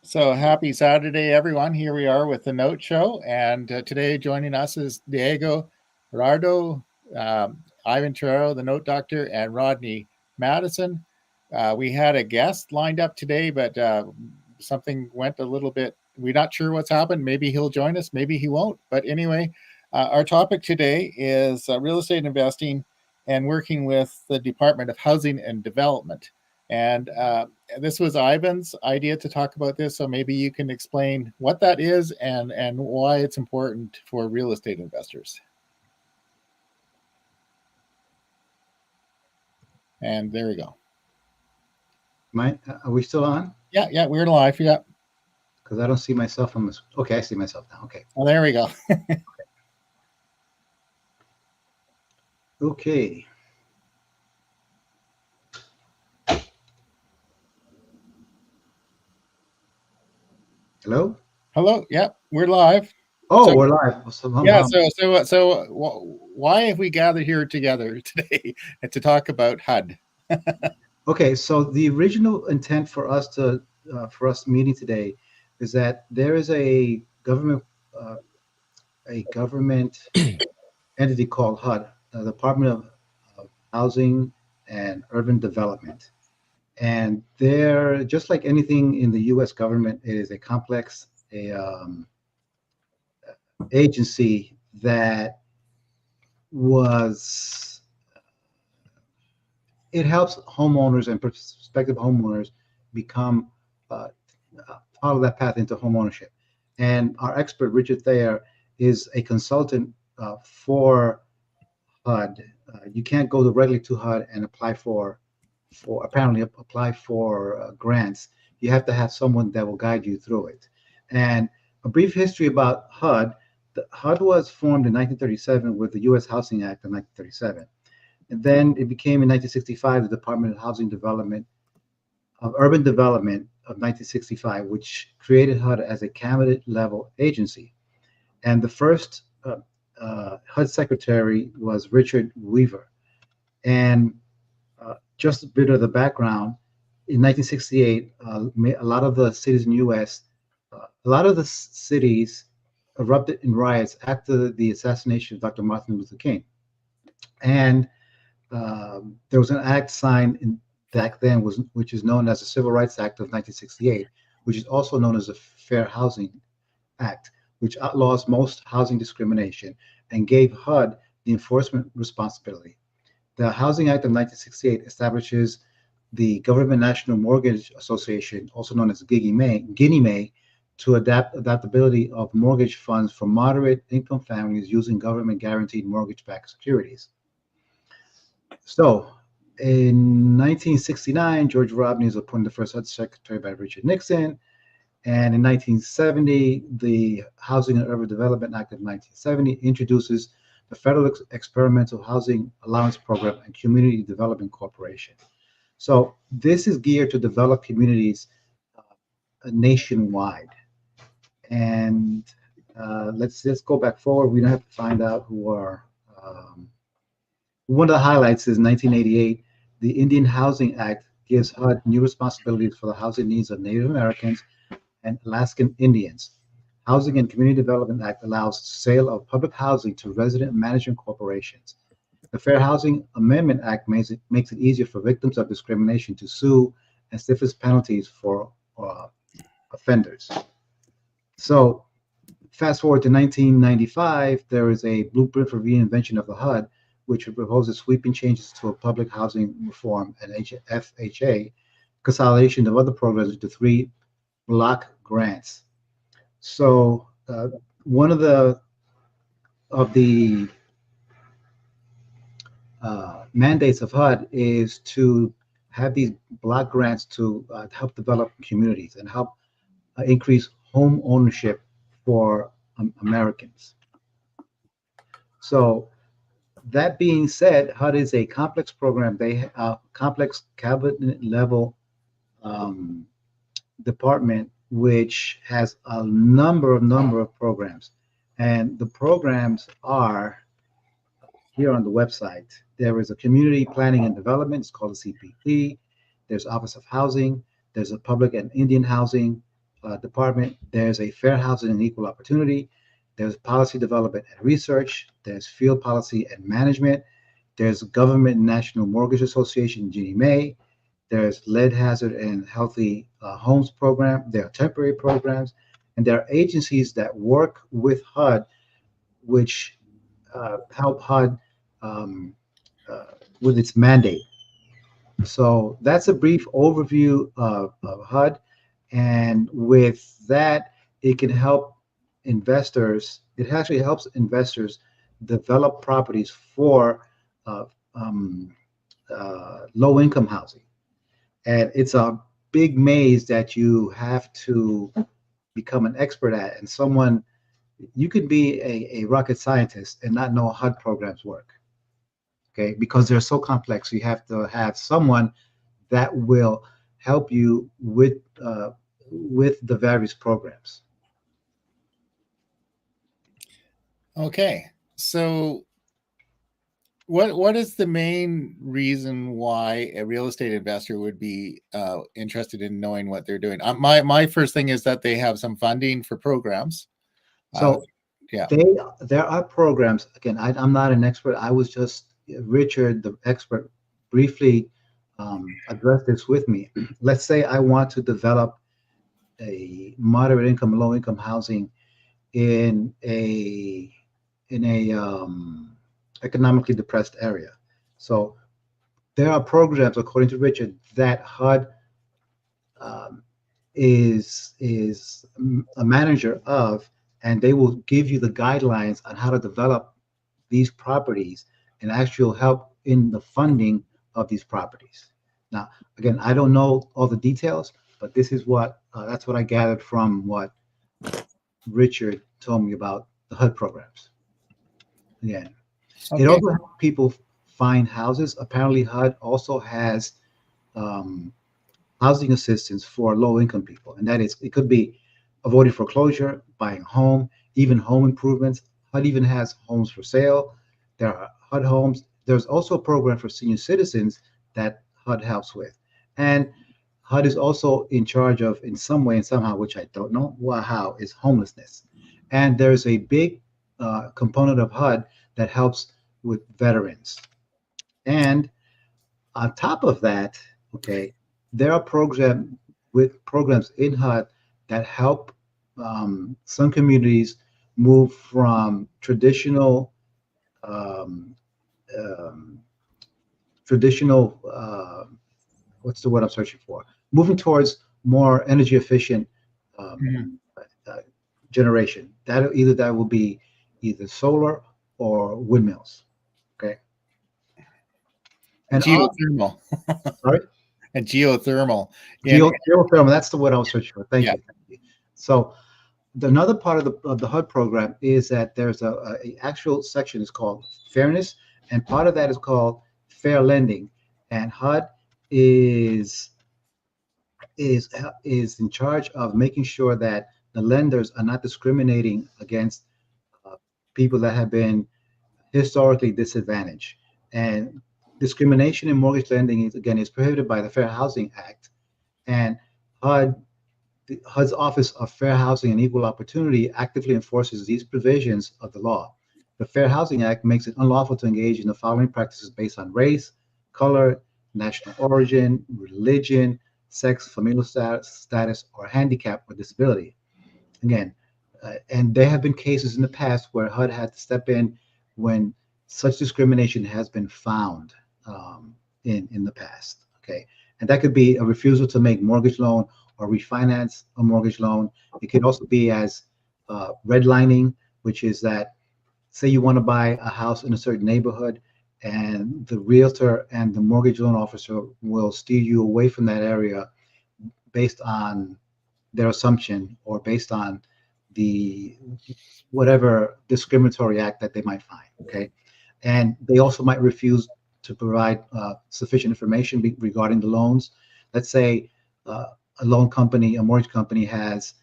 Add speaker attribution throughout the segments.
Speaker 1: So happy Saturday, everyone. Here we are with the Note Show. And today joining us is Diego Gerardo, Ivan Terrero, the Note Doctor, and Rodney Madison. We had a guest lined up today, but something went a little bit, we're not sure what's happened. Maybe he'll join us, maybe he won't. But anyway, our topic today is real estate investing and working with the Department of Housing and Development. And this was Ivan's idea to talk about this, so maybe you can explain what that is and why it's important for real estate investors. And there we go.
Speaker 2: Are we still on?
Speaker 1: Yeah, we're live. Yeah.
Speaker 2: Because I don't see myself on this. Okay, I see myself now. Okay.
Speaker 1: Oh, there we go.
Speaker 2: Okay. Hello?
Speaker 1: Hello. Yeah, we're live.
Speaker 2: Oh, we're live.
Speaker 1: Yeah. So why have we gathered here together today to talk about HUD?
Speaker 2: Okay. So the original intent for us meeting today is that there is a government entity called HUD, the Department of Housing and Urban Development. And they're just like anything in the U.S. government, it is a complex agency that it helps homeowners and prospective homeowners become part of that path into homeownership. And our expert, Richard Thayer, is a consultant for HUD. You can't go directly to HUD and apply for grants. You have to have someone that will guide you through it. And a brief history about HUD. HUD was formed in 1937 with the U.S. Housing Act of 1937. And then it became in 1965 the Department of Housing Development of Urban Development of 1965, which created HUD as a cabinet level agency. And the first HUD secretary was Richard Weaver. And just a bit of the background, in 1968, a lot of the cities in the U.S., erupted in riots after the assassination of Dr. Martin Luther King. And there was an act signed back then, which is known as the Civil Rights Act of 1968, which is also known as the Fair Housing Act, which outlaws most housing discrimination and gave HUD the enforcement responsibility. The Housing Act of 1968 establishes the Government National Mortgage Association, also known as Ginnie Mae, to adaptability of mortgage funds for moderate income families using government guaranteed mortgage-backed securities. So in 1969, George Robney is appointed the first HUD secretary by Richard Nixon. And in 1970, the Housing and Urban Development Act of 1970 introduces the Federal Experimental Housing Allowance Program and Community Development Corporation. So this is geared to develop communities nationwide. And let's just go back forward. We don't have to find out who are. One of the highlights is 1988, the Indian Housing Act gives HUD new responsibilities for the housing needs of Native Americans and Alaskan Indians. Housing and Community Development Act allows sale of public housing to resident management corporations. The Fair Housing Amendment Act makes it easier for victims of discrimination to sue and stiffens penalties for offenders. So fast forward to 1995, there is a blueprint for reinvention of the HUD, which proposes sweeping changes to a public housing reform and FHA, consolidation of other programs into 3 block grants. So one of the mandates of HUD is to have these block grants to help develop communities and help increase home ownership for Americans. So that being said, HUD is a complex program. They complex cabinet level department which has a number of programs, and the programs are here on the website. There is a community planning and development. It's called a CPD. There's Office of Housing. There's a public and Indian housing, department. There's a fair housing and equal opportunity. There's policy development and research. There's field policy and management. There's Government and National Mortgage Association, Ginnie Mae. There's lead hazard and healthy homes program. There are temporary programs, and there are agencies that work with HUD, which help HUD um, uh, with its mandate. So that's a brief overview of HUD. And with that, it can help investors. It actually helps investors develop properties for uh, um, low income housing. And it's a big maze that you have to become an expert at. And someone, you could be a rocket scientist and not know how HUD programs work. Okay, because they're so complex, you have to have someone that will help you with the various programs.
Speaker 1: Okay. So what is the main reason why a real estate investor would be interested in knowing what they're doing? My first thing is that they have some funding for programs.
Speaker 2: So
Speaker 1: Yeah.
Speaker 2: there are programs. Again, I'm not an expert. I was just Richard, the expert, briefly addressed this with me. Let's say I want to develop a moderate income, low income housing in a economically depressed area. So there are programs, according to Richard, that HUD um, is a manager of, and they will give you the guidelines on how to develop these properties and actual help in the funding of these properties. Now, again, I don't know all the details, but this is what that's what I gathered from what Richard told me about the HUD programs. Again, it
Speaker 1: Okay.
Speaker 2: also helps people find houses. Apparently, HUD also has um, housing assistance for low income people. And that is, it could be avoiding foreclosure, buying a home, even home improvements. HUD even has homes for sale. There are HUD homes. There's also a program for senior citizens that HUD helps with. And HUD is also in charge of, in some way and somehow, which I don't know how, is homelessness. And there's a big component of HUD that helps with veterans. And on top of that, okay, there are programs in HUD that help some communities move from um, um, traditional what's the word I'm searching for? Moving towards more energy efficient um,
Speaker 1: Mhm.
Speaker 2: uh, generation. That will be either solar or windmills. Okay, and
Speaker 1: Geothermal.
Speaker 2: sorry.
Speaker 1: And geothermal. And
Speaker 2: Geothermal, that's the word I was searching for. Thank
Speaker 1: yeah.
Speaker 2: you. Thank you. So another part of the HUD program is that there's a actual section is called fairness, and part of that is called fair lending. And HUD is is in charge of making sure that the lenders are not discriminating against uh, people that have been historically disadvantaged. And discrimination in mortgage lending is again is prohibited by the Fair Housing Act. And HUD HUD's Office of Fair Housing and Equal Opportunity actively enforces these provisions of the law. The Fair Housing Act makes it unlawful to engage in the following practices based on race, color, national origin, religion, sex, familial status, or handicap or disability. Again, and there have been cases in the past where HUD had to step in when such discrimination has been found in the past. Okay, and that could be a refusal to make mortgage loan or refinance a mortgage loan. It could also be as redlining, which is that say you want to buy a house in a certain neighborhood, and the realtor and the mortgage loan officer will steer you away from that area based on their assumption or based on the whatever discriminatory act that they might find. Okay, and they also might refuse to provide sufficient information regarding the loans. Let's say a loan company, a mortgage company has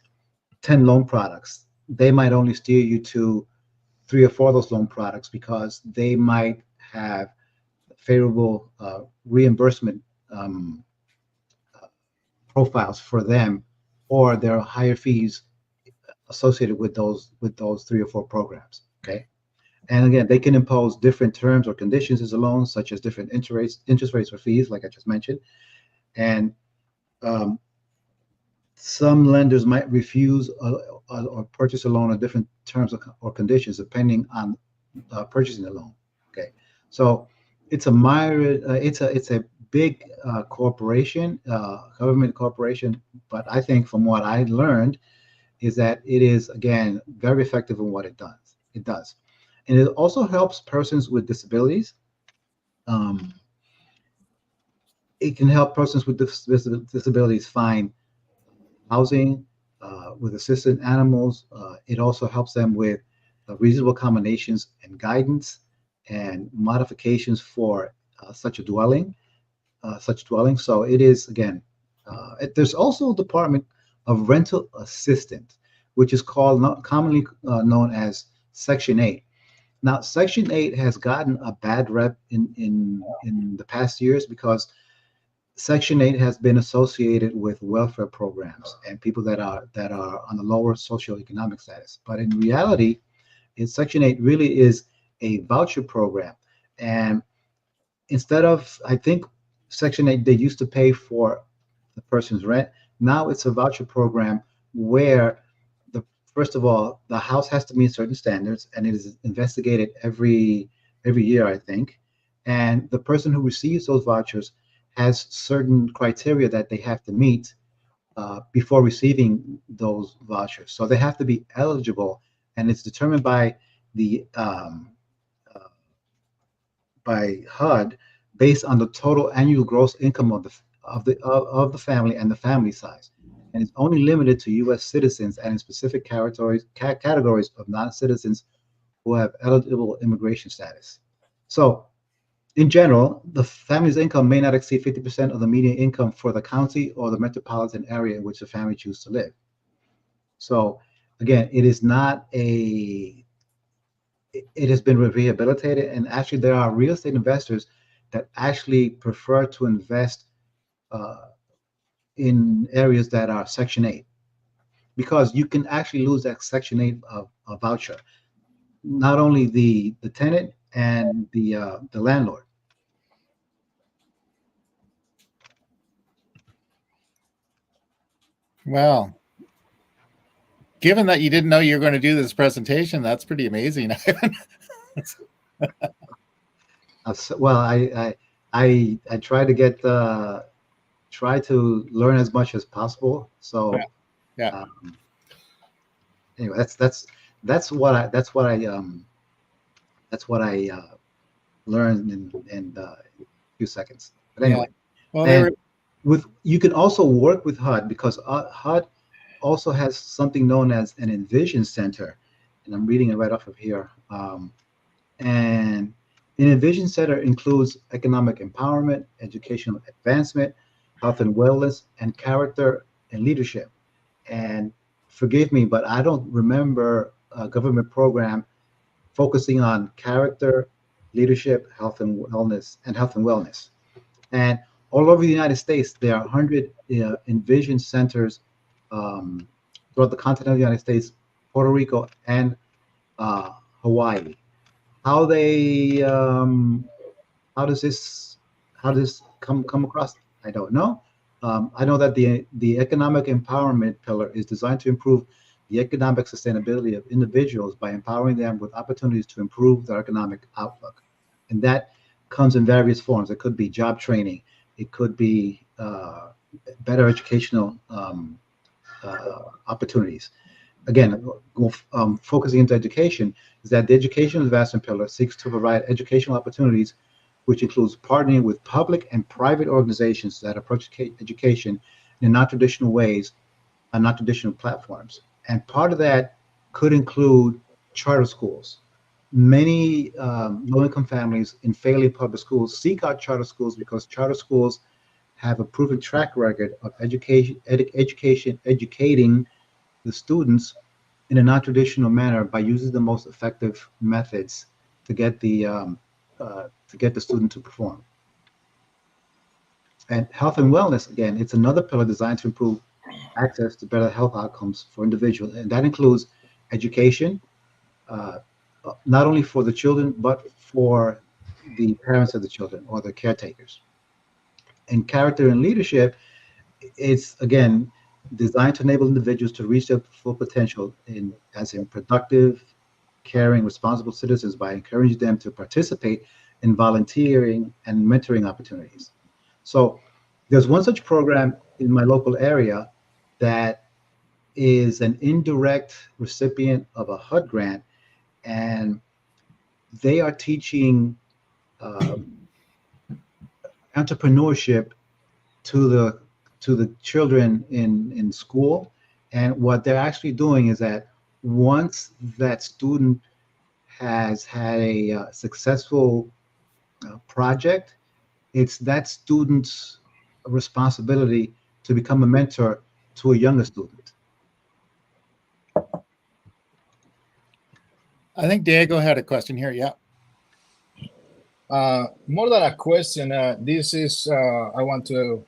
Speaker 2: 10 loan products. They might only steer you to 3 or 4 of those loan products because they might have favorable reimbursement um, profiles for them or there are higher fees associated with those 3 or 4 programs. Okay. And again, they can impose different terms or conditions as a loan, such as different interest rates or fees, like I just mentioned. And um, some lenders might refuse or purchase a loan on different terms or conditions depending on purchasing the loan. Okay, so it's a myriad, it's a big corporation, government corporation, but I think from what I learned is that it is again very effective in what it does. It does, and it also helps persons with disabilities. Um, it can help persons with disabilities find housing with assistant animals. It also helps them with reasonable accommodations and guidance and modifications for such a dwelling, such dwelling. So it is again. There's also a department of rental assistance, which is called commonly known as Section 8. Now, Section 8 has gotten a bad rep in the past years because Section 8 has been associated with welfare programs and people that are on the lower socioeconomic status. But in reality, Section 8 really is a voucher program. And instead of, I think Section 8, they used to pay for the person's rent. Now it's a voucher program where the first of all, the house has to meet certain standards and it is investigated every year, I think. And the person who receives those vouchers has certain criteria that they have to meet before receiving those vouchers. So they have to be eligible, and it's determined the uh, by HUD based on the total annual gross income of the family and the family size, and it's only limited to U.S. citizens and in specific categories of non-citizens who have eligible immigration status. So in general, the family's income may not exceed 50% of the median income for the county or the metropolitan area in which the family chooses to live. So again, it has been rehabilitated, and actually there are real estate investors that actually prefer to invest uh, in areas that are Section 8 because you can actually lose that Section 8 of voucher, not only the tenant and the landlord.
Speaker 1: Well, given that you didn't know you were going to do this presentation, that's pretty amazing.
Speaker 2: Well, I try to try to learn as much as possible. So
Speaker 1: Yeah.
Speaker 2: anyway, that's what I learned in a few seconds. But
Speaker 1: Yeah.
Speaker 2: anyway,
Speaker 1: Well, they were.
Speaker 2: and you can also work with HUD because HUD also has something known as an Envision Center, and I'm reading it right off of here. And an Envision Center includes economic empowerment, educational advancement, health and wellness, and character and leadership. And forgive me, but I don't remember a government program focusing on character, leadership, health and wellness. And all over the United States, there are 100 Envision centers um, throughout the continental United States, Puerto Rico, and Hawaii. How they how does this come across? I don't know. I know that the economic empowerment pillar is designed to improve the economic sustainability of individuals by empowering them with opportunities to improve their economic outlook, and that comes in various forms. It could be job training. It could be better educational opportunities. Again, focusing into education is that the education investment pillar seeks to provide educational opportunities, which includes partnering with public and private organizations that approach education in non-traditional ways on non-traditional platforms. And part of that could include charter schools. Many low-income families in failing public schools seek out charter schools because charter schools have a proven track record of educating the students in a non-traditional manner by using the most effective methods to get the student to perform. And health and wellness, again, it's another pillar designed to improve access to better health outcomes for individuals, and that includes education, uh, not only for the children but for the parents of the children or the caretakers. And character and leadership, it's again designed to enable individuals to reach their full potential in productive, caring, responsible citizens by encouraging them to participate in volunteering and mentoring opportunities. So there's one such program in my local area that is an indirect recipient of a HUD grant, and they are teaching uh, entrepreneurship to the children in school. And what they're actually doing is that once that student has had a successful project, it's that student's responsibility to become a mentor to a younger student.
Speaker 1: I think Diego had a question here. Yeah.
Speaker 3: More than a question, this is, I want to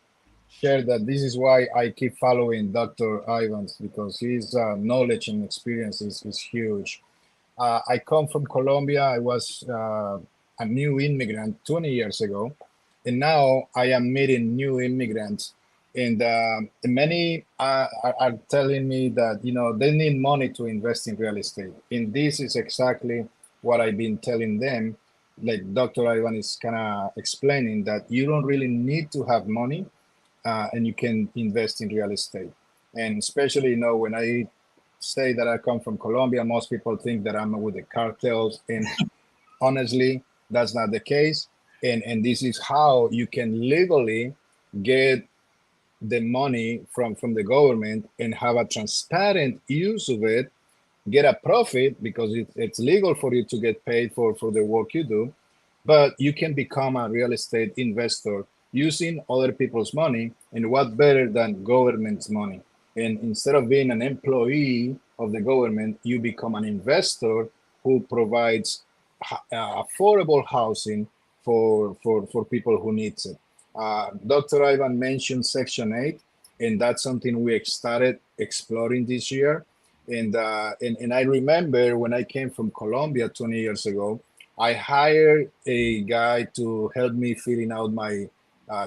Speaker 3: share that this is why I keep following Dr. Ivans, because his knowledge and experience is huge. I come from Colombia. I was a new immigrant 20 years ago, and now I am meeting new immigrants. And many are telling me that they need money to invest in real estate, and this is exactly what I've been telling them. Like Dr. Ivan is kind of explaining that you don't really need to have money, and you can invest in real estate. And especially, when I say that I come from Colombia, most people think that I'm with the cartels, and honestly, that's not the case. And this is how you can legally get the money from the government and have a transparent use of it, get a profit because it's legal for you to get paid for the work you do, but you can become a real estate investor using other people's money. And what better than government's money? And instead of being an employee of the government, you become an investor who provides affordable housing for people who needs it. Dr. Ivan mentioned Section 8, and that's something we started exploring this year. And I remember when I came from Colombia 20 years ago, I hired a guy to help me filling out my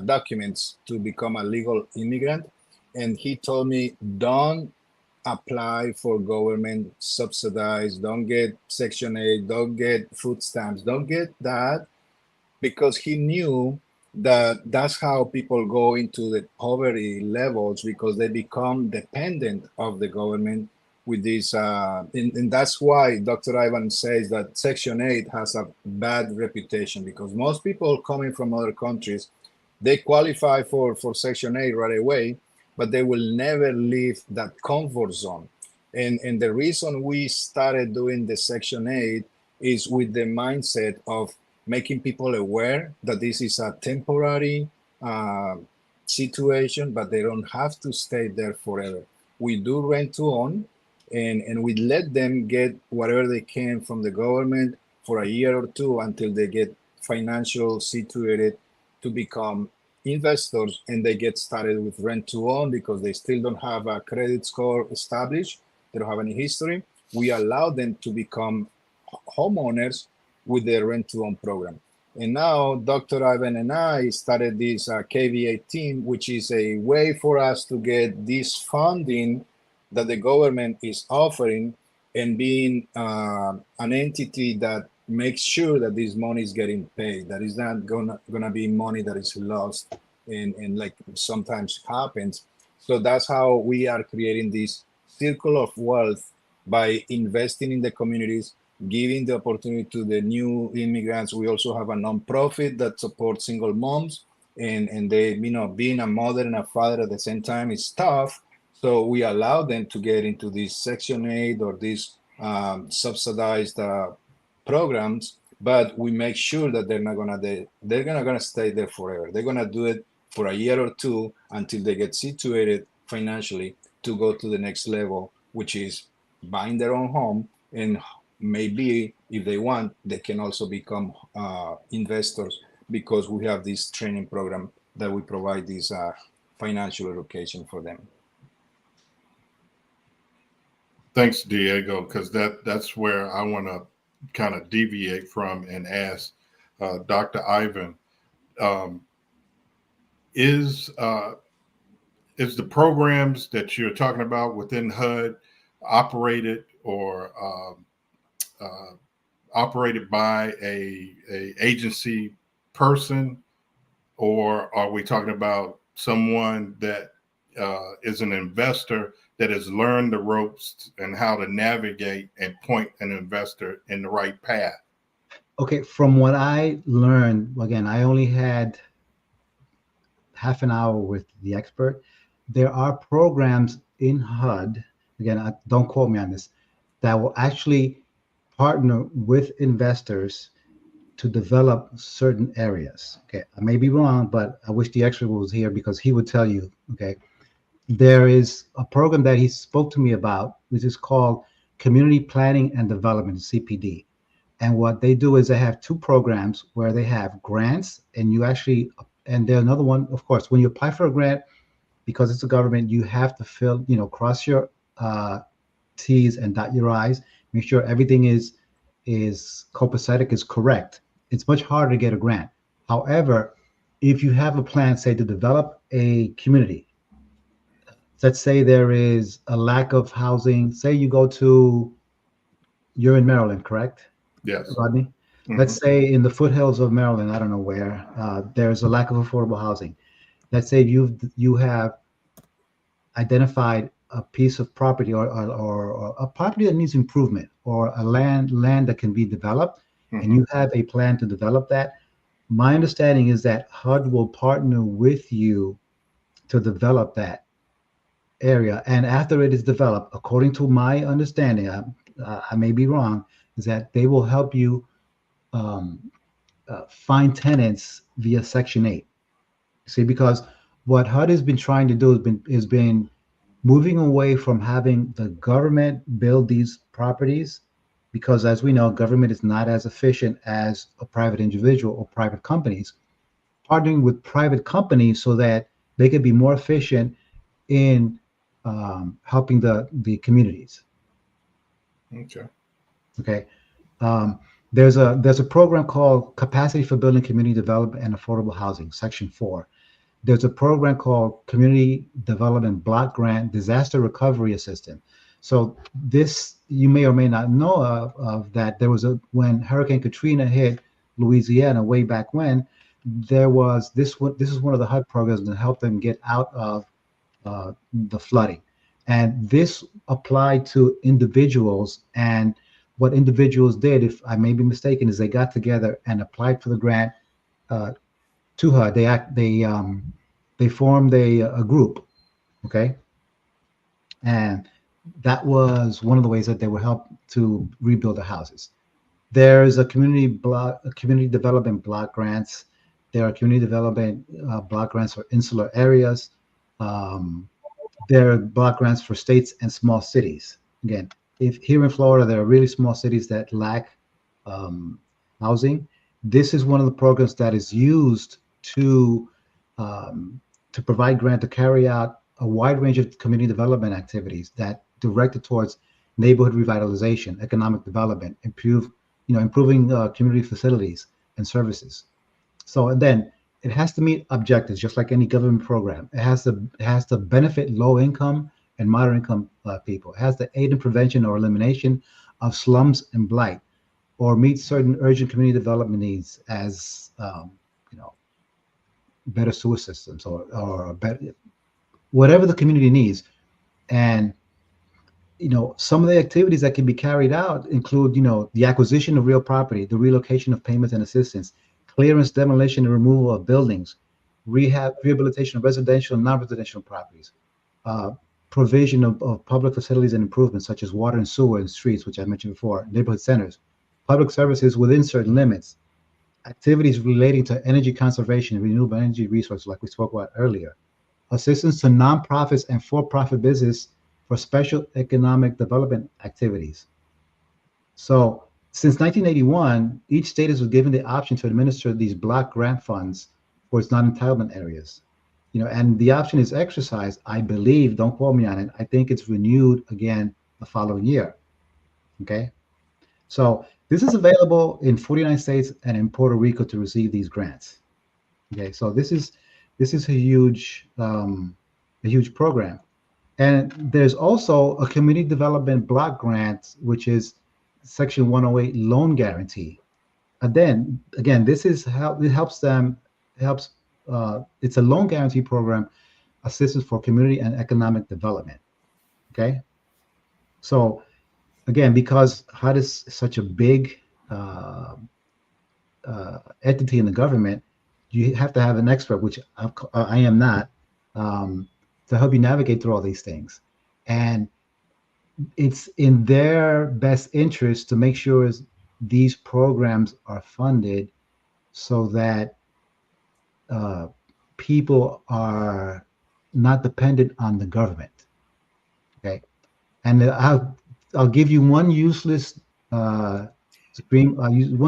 Speaker 3: documents to become a legal immigrant. And he told me, don't apply for government subsidized, don't get Section 8, don't get food stamps, don't get that, because he knew that that's how people go into the poverty levels, because they become dependent of the government with this. And that's why Dr. Ivan says that Section 8 has a bad reputation, because most people coming from other countries, they qualify for Section 8 right away, but they will never leave that comfort zone. And the reason we started doing the Section 8 is with the mindset of making people aware that this is a temporary uh, situation, but they don't have to stay there forever. We do rent to own, and we let them get whatever they can from the government for a year or two until they get financial situated to become investors, and they get started with rent to own because they still don't have a credit score established, they don't have any history. We allow them to become homeowners with the rent to own program. And now Dr. Ivan and I started this KVA team, which is a way for us to get this funding that the government is offering, and being an entity that makes sure that this money is getting paid, that is not gonna be money that is lost and like sometimes happens. So that's how we are creating this circle of wealth by investing in the communities, giving the opportunity to the new immigrants. We also have a nonprofit that supports single moms, and they, being a mother and a father at the same time is tough. So we allow them to get into this Section 8 or these subsidized programs, but we make sure that they're not gonna stay there forever. They're gonna do it for a year or two until they get situated financially to go to the next level, which is buying their own home, and maybe if they want, they can also become investors, because we have this training program that we provide this financial education for them.
Speaker 4: Thanks, Diego, because that's where I want to kind of deviate from and ask Dr. Ivan, um, is uh, is the programs that you're talking about within HUD operated or uh, operated by a agency person, or are we talking about someone that is an investor that has learned the ropes and how to navigate and point an investor in the right path?
Speaker 2: Okay, from what I learned, again, I only had half an hour with the expert. There are programs in HUD, again, don't quote me on this, that will actually partner with investors to develop certain areas. Okay, I may be wrong, but I wish the expert was here because he would tell you. Okay, there is a program that he spoke to me about, which is called Community Planning and Development, CPD. And what they do is they have two programs where they have grants, and you actually, and there's another one, of course, when you apply for a grant, because it's a government, you have to fill, cross your T's and dot your I's, make sure everything is copacetic, is correct. It's much harder to get a grant. However, if you have a plan, say to develop a community, let's say there is a lack of housing. Say you're in Maryland, correct,
Speaker 4: Yes.
Speaker 2: Rodney?
Speaker 4: Mm-hmm.
Speaker 2: Let's say in the foothills of Maryland, I don't know where, there's a lack of affordable housing. Let's say you have identified a piece of property or a property that needs improvement or a land that can be developed,
Speaker 4: Mm-hmm.
Speaker 2: and you have a plan to develop that. My understanding is that HUD will partner with you to develop that area. And after it is developed, according to my understanding, I may be wrong, is that they will help you um, find tenants via Section 8. See, because what HUD has been trying to do has been moving away from having the government build these properties, because as we know, government is not as efficient as a private individual or private companies. Partnering with private companies so that they can be more efficient in helping the communities.
Speaker 4: Okay.
Speaker 2: Okay. Um, there's a program called Capacity for Building Community Development and Affordable Housing, Section 4. There's a program called Community Development Block Grant Disaster Recovery Assistance. So this, you may or may not know of that. There was when Hurricane Katrina hit Louisiana way back when, there was this one. This is one of the HUD programs that helped them get out of the flooding. And this applied to individuals. And what individuals did, if I may be mistaken, is they got together and applied for the grant uh, to HUD. They formed a group, okay, and that was one of the ways that they would help to rebuild the houses. There's a community development block grants. There are community development block grants for insular areas. Um, there are block grants for states and small cities. Again, if here in Florida there are really small cities that lack um, housing, this is one of the programs that is used um, to provide grant to carry out a wide range of community development activities that directed towards neighborhood revitalization, economic development, improving community facilities and services. So, and then it has to meet objectives, just like any government program. It has to benefit low income and moderate income people. It has to aid in prevention or elimination of slums and blight, or meet certain urgent community development needs, as better sewer systems or better, whatever the community needs. And some of the activities that can be carried out include, the acquisition of real property, the relocation of payments and assistance, clearance, demolition, and removal of buildings, rehabilitation of residential and non-residential properties, uh, provision of public facilities and improvements such as water and sewer and streets, which I mentioned before, neighborhood centers, public services within certain limits, activities relating to energy conservation and renewable energy resources, like we spoke about earlier, assistance to nonprofits and for-profit business for special economic development activities. So since 1981, each state was given the option to administer these block grant funds for its non-entitlement areas. And the option is exercised, I believe, don't quote me on it, I think it's renewed again the following year. Okay, so this is available in 49 states and in Puerto Rico to receive these grants. Okay, so this is a huge program. And there's also a community development block grant, which is Section 108 loan guarantee. And then again, this is how it helps them. Helps. It's a loan guarantee program, assistance for community and economic development. Okay. So again, because HUD is such a big entity in the government, you have to have an expert, which I am not, to help you navigate through all these things. And it's in their best interest to make sure these programs are funded so that uh, people are not dependent on the government. Okay, and I'll give you one useless one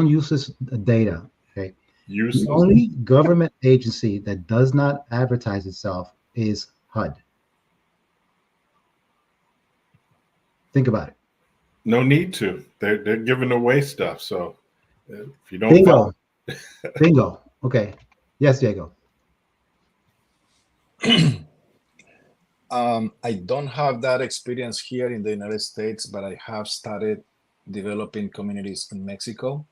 Speaker 2: useless data. Okay, the
Speaker 4: Useless.
Speaker 2: only government agency that does not advertise itself is HUD. Think about it.
Speaker 4: No need to. They're giving away stuff. So if you don't
Speaker 2: Bingo.
Speaker 4: follow,
Speaker 2: Bingo. Okay. Yes, Diego.
Speaker 3: I don't have that experience here in the United States, but I have started developing communities in Mexico.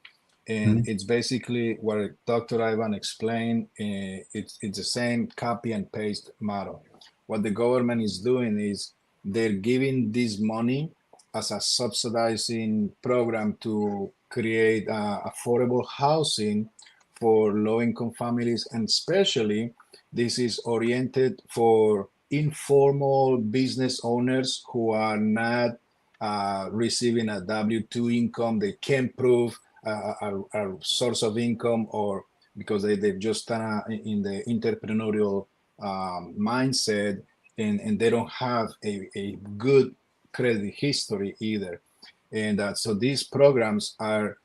Speaker 3: And it's basically what Dr. Ivan explained. It's the same copy and paste model. What the government is doing is they're giving this money as a subsidizing program to create affordable housing for low-income families, and especially this is oriented for informal business owners who are not receiving a W-2 income. They can't prove a source of income, or because they've just done in the entrepreneurial mindset, and they don't have a good credit history either. And so these programs are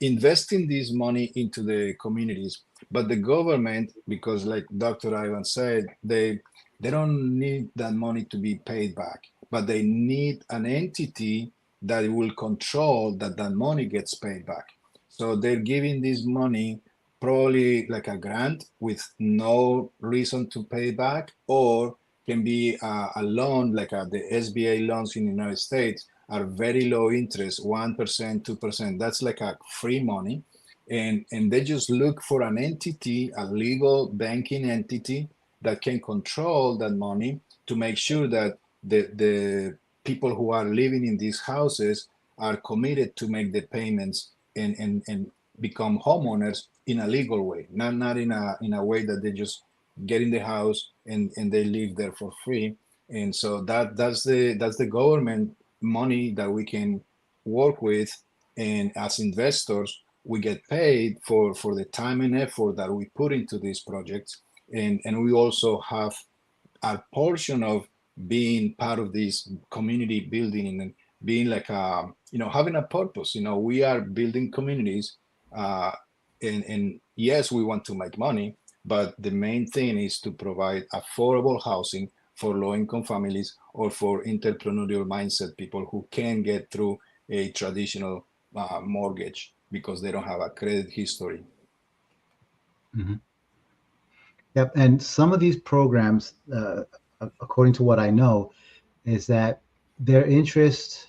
Speaker 3: investing this money into the communities, but the government, because like Dr. Ivan said, they don't need that money to be paid back, but they need an entity that will control that money gets paid back. So they're giving this money probably like a grant with no reason to pay back, or can be a loan like the SBA loans in the United States are very low interest, 1%, 2%. That's like a free money. And they just look for an entity, a legal banking entity that can control that money to make sure that the people who are living in these houses are committed to make the payments and become homeowners in a legal way, not in a way that they just get in the house and they live there for free. And so that's the government money that we can work with, and as investors we get paid for the time and effort that we put into these projects, and we also have a portion of being part of this community building and being like having a purpose. We are building communities, and yes, we want to make money, but the main thing is to provide affordable housing for low-income families or for entrepreneurial mindset people who can get through a traditional mortgage because they don't have a credit history.
Speaker 2: Mm-hmm. Yep. And some of these programs, according to what I know, is that the interest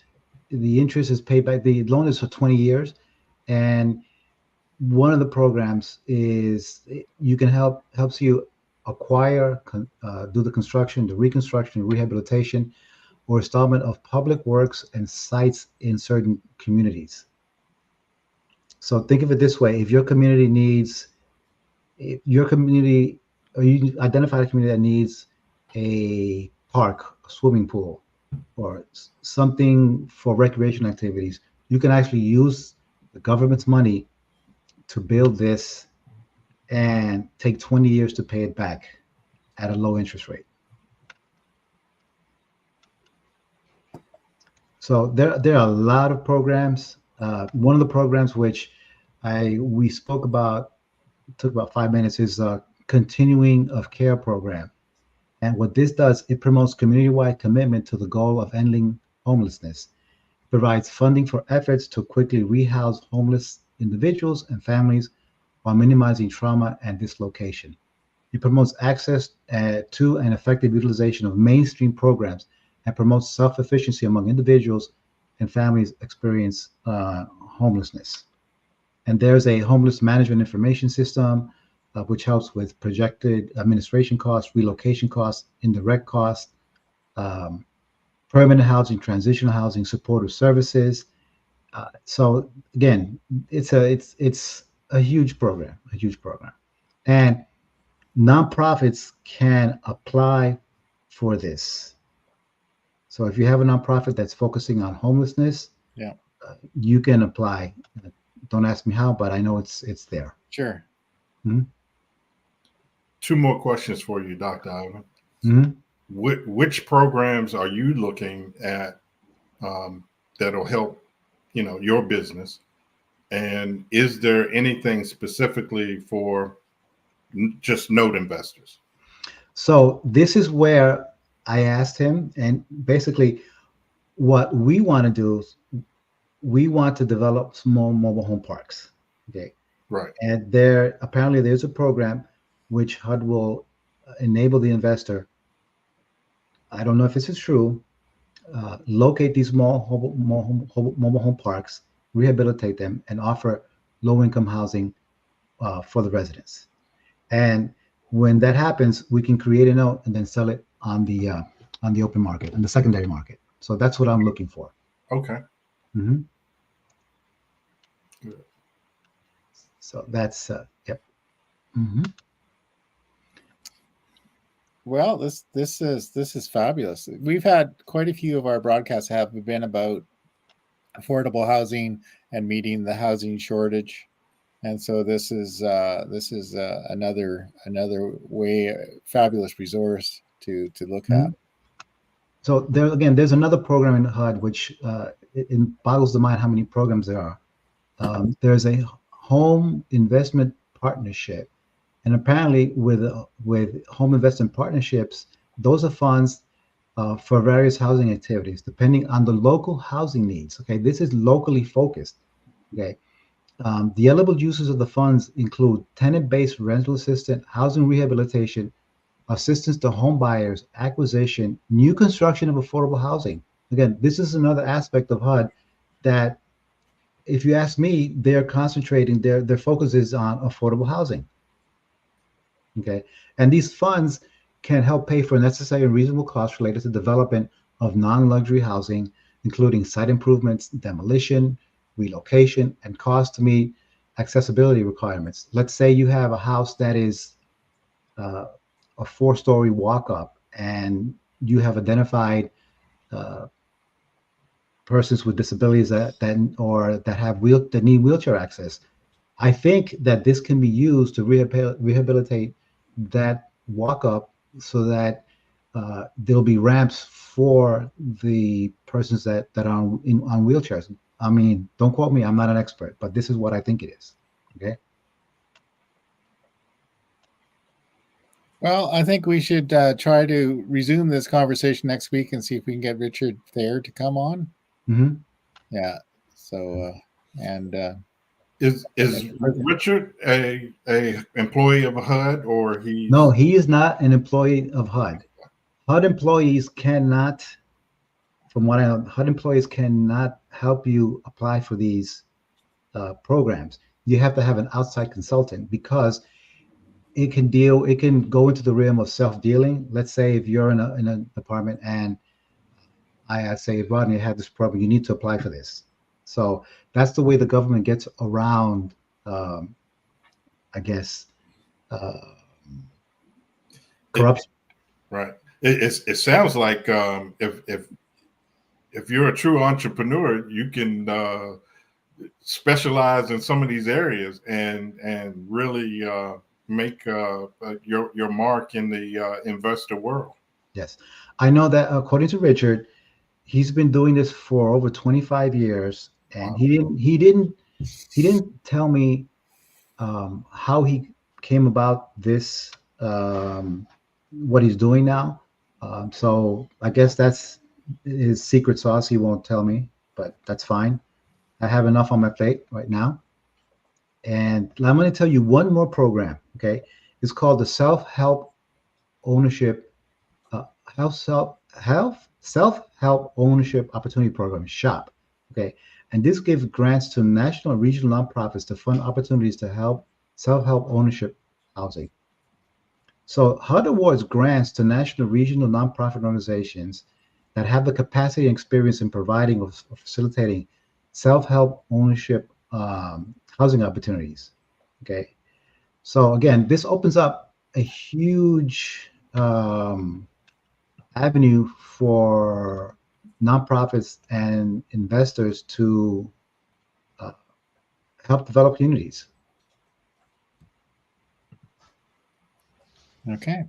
Speaker 2: is paid back. The loan is for 20 years. And one of the programs is you can helps you acquire, do the construction, the reconstruction, rehabilitation, or installment of public works and sites in certain communities. So think of it this way: if you identify a community that needs a park, a swimming pool, or something for recreation activities, you can actually use the government's money to build this and take 20 years to pay it back at a low interest rate. So there are a lot of programs. One of the programs which we spoke about, took about 5 minutes, is a continuing of care program. And what this does, it promotes community-wide commitment to the goal of ending homelessness, provides funding for efforts to quickly rehouse homeless individuals and families while minimizing trauma and dislocation. It promotes access to and effective utilization of mainstream programs and promotes self-efficiency among individuals and families experience homelessness. And there's a homeless management information system, which helps with projected administration costs, relocation costs, indirect costs, um, permanent housing, transitional housing, supportive services. So again, it's a huge program, and nonprofits can apply for this. So if you have a nonprofit that's focusing on homelessness,
Speaker 1: Yeah.
Speaker 2: You can apply. Don't ask me how, but I know it's there.
Speaker 1: Sure.
Speaker 2: Mhm.
Speaker 4: Two more questions for you, Dr. Ivan.
Speaker 2: Mhm.
Speaker 4: Which programs are you looking at that'll help, your business? And is there anything specifically for just note investors?
Speaker 2: So this is where I asked him, and basically, what we want to do is we want to develop small mobile home parks. Okay,
Speaker 4: Right.
Speaker 2: and there's a program which HUD will enable the investor. I don't know if this is true. Locate these mobile home parks, rehabilitate them, and offer low income housing for the residents. And when that happens, we can create a note and then sell it on the open market, on the secondary market. So that's what I'm looking for.
Speaker 4: Okay.
Speaker 2: Mhm.
Speaker 4: Good.
Speaker 2: So that's yep. Hmm.
Speaker 1: Well, this is fabulous. We've had quite a few of our broadcasts have been about affordable housing and meeting the housing shortage, and so this is another way fabulous resource to look at.
Speaker 2: So there again, there's another program in HUD which it boggles the mind how many programs there are. There's a home investment partnership, and apparently with home investment partnerships, those are funds for various housing activities depending on the local housing needs. Okay, this is locally focused. Okay, the eligible uses of the funds include tenant-based rental assistance, housing rehabilitation, assistance to home buyers, acquisition, new construction of affordable housing. Again, this is another aspect of HUD that, if you ask me, they're concentrating, their focus is on affordable housing. Okay, and these funds can help pay for necessary and reasonable costs related to development of non-luxury housing, including site improvements, demolition, relocation, and costs to meet accessibility requirements. Let's say you have a house that is uh, a four-story walk-up, and you have identified uh, persons with disabilities that need wheelchair access. I think that this can be used to rehabilitate that walk-up so that there'll be ramps for the persons that are on wheelchairs. I mean, don't quote me, I'm not an expert, but this is what I think it is. Okay.
Speaker 1: Well, I think we should try to resume this conversation next week and see if we can get Richard Thayer to come on.
Speaker 2: Mm-hmm.
Speaker 1: Yeah. So and
Speaker 4: Is Richard a employee of HUD, or
Speaker 2: No,
Speaker 4: he's
Speaker 2: he is not an employee of HUD. HUD employees cannot, from what I know, HUD employees cannot help you apply for these programs. You have to have an outside consultant because it can go into the realm of self-dealing. Let's say if you're in a department and I'd say, Rodney, I have this program, you need to apply for this. So that's the way the government gets around, um, I guess, uh,
Speaker 4: it,
Speaker 2: corruption.
Speaker 4: right? It sounds like if you're a true entrepreneur, you can specialize in some of these areas and really make your mark in the investor world.
Speaker 2: Yes. I know that according to Richard, he's been doing this for over 25 years, and
Speaker 4: Wow.
Speaker 2: he didn't tell me how he came about this what he's doing now. So I guess that's his secret sauce. He won't tell me, but that's fine. I have enough on my plate right now. And I'm going to tell you one more program. Okay. It's called the Self-Help Ownership, Self-Help Ownership Opportunity Program, SHOP. Okay. And this gives grants to national and regional nonprofits to fund opportunities to help self-help ownership housing. So HUD awards grants to national, regional nonprofit organizations that have the capacity and experience in providing or facilitating self-help ownership housing opportunities. Okay, so again, this opens up a huge avenue for nonprofits and investors to help develop communities.
Speaker 1: Okay.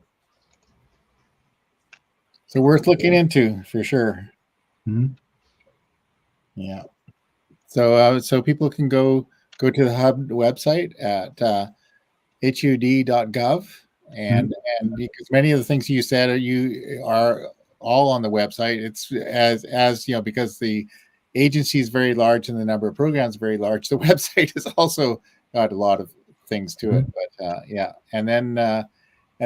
Speaker 1: So worth looking into for sure.
Speaker 2: Mm-hmm.
Speaker 1: Yeah. So people can go to the Hub website at hud.gov, and because many of the things you said you are all on the website. It's as you know, because the agency is very large and the number of programs is very large. The website has also got a lot of things to it. But yeah, and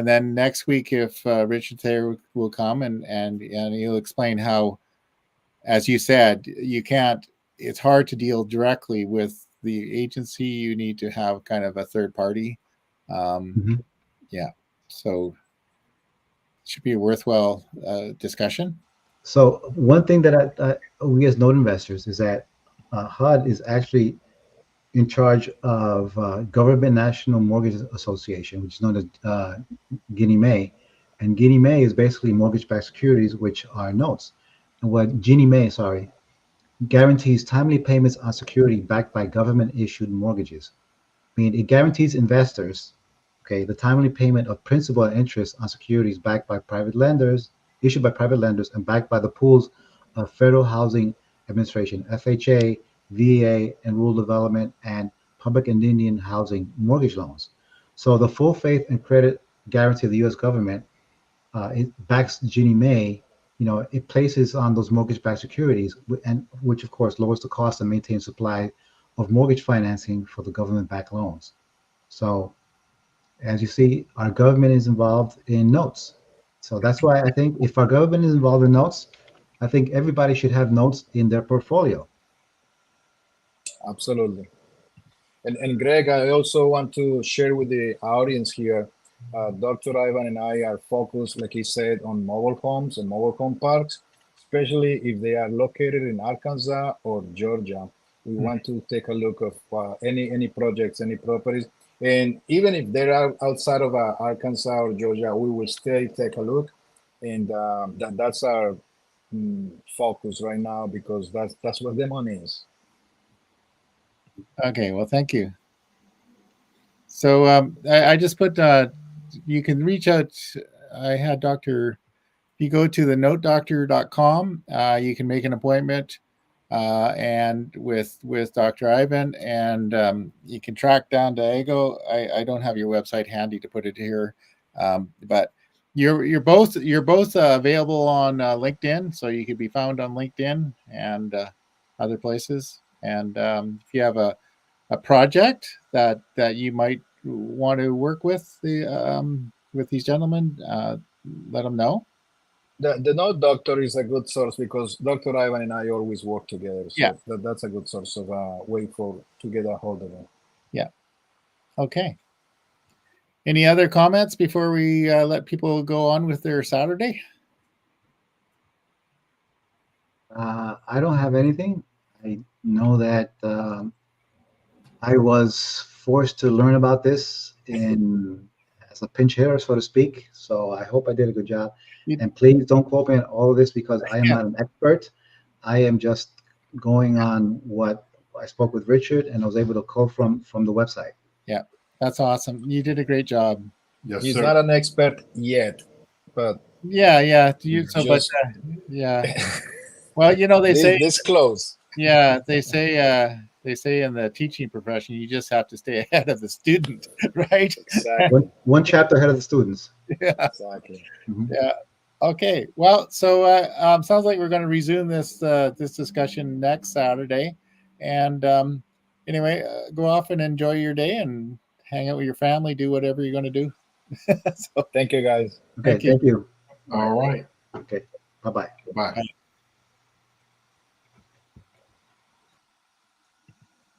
Speaker 1: then next week, if Richard Thayer will come and he'll explain how, as you said, you can't. It's hard to deal directly with the agency. You need to have kind of a third party. Yeah, so it should be a worthwhile discussion.
Speaker 2: So one thing that we as note investors is that HUD is actually in charge of Government National Mortgage Association, which is known as Ginnie Mae. And Ginnie Mae is basically mortgage-backed securities, which are notes. And what Ginnie Mae, guarantees timely payments on security backed by government-issued mortgages. I mean, it guarantees investors, okay, the timely payment of principal and interest on securities backed by private lenders, issued by private lenders, and backed by the pools of Federal Housing Administration, FHA, VA, and Rural Development, and Public and Indian Housing mortgage loans. So the full faith and credit guarantee of the U.S. government, it backs Ginnie Mae. You know, it places on those mortgage-backed securities, and which of course lowers the cost and maintains supply of mortgage financing for the government-backed loans. So, as you see, our government is involved in notes. So that's why I think if our government is involved in notes, I think everybody should have notes in their portfolio.
Speaker 3: Absolutely. And Greg, I also want to share with the audience here, Dr. Ivan and I are focused, like he said, on mobile homes and mobile home parks, especially if they are located in Arkansas or Georgia. We want to take a look of any projects, any properties. And even if they are outside of Arkansas or Georgia, we will still take a look. And that's our focus right now, because that's where the money is.
Speaker 1: Okay, well, thank you. So I just put, you can reach out. I had Dr. If you go to the notedoctor.com, you can make an appointment and with Dr. Ivan, and you can track down Diego. I don't have your website handy to put it here, but you're both available on LinkedIn, so you could be found on LinkedIn and other places. And if you have a project that you might want to work with these gentlemen, let them know.
Speaker 3: The Note Doctor is a good source because Dr. Ivan and I always work together. So
Speaker 1: yeah,
Speaker 3: that's a good source of way to get a hold of them.
Speaker 1: Yeah. Okay. Any other comments before we let people go on with their Saturday?
Speaker 2: I don't have anything. I know that I was forced to learn about this as a pinch hitter, so to speak. So I hope I did a good job. And please don't quote me on all of this because I am not an expert. I am just going on what I spoke with Richard and I was able to quote from the website.
Speaker 1: Yeah, that's awesome. You did a great job.
Speaker 4: Yes,
Speaker 3: He's
Speaker 4: sir.
Speaker 3: not an expert yet, but
Speaker 1: yeah. Well, you know, they say
Speaker 3: this close.
Speaker 1: Yeah, they say in the teaching profession, you just have to stay ahead of the student, right?
Speaker 3: Exactly.
Speaker 2: One chapter ahead of the students.
Speaker 1: Yeah.
Speaker 3: Exactly.
Speaker 1: Yeah. Okay. Well, so sounds like we're going to resume this discussion next Saturday. And anyway, go off and enjoy your day and hang out with your family. Do whatever you're going to do. So,
Speaker 3: Thank you, guys.
Speaker 2: Okay,
Speaker 1: Thank you.
Speaker 2: thank you.
Speaker 4: All right.
Speaker 2: Okay, bye-bye.
Speaker 4: Bye.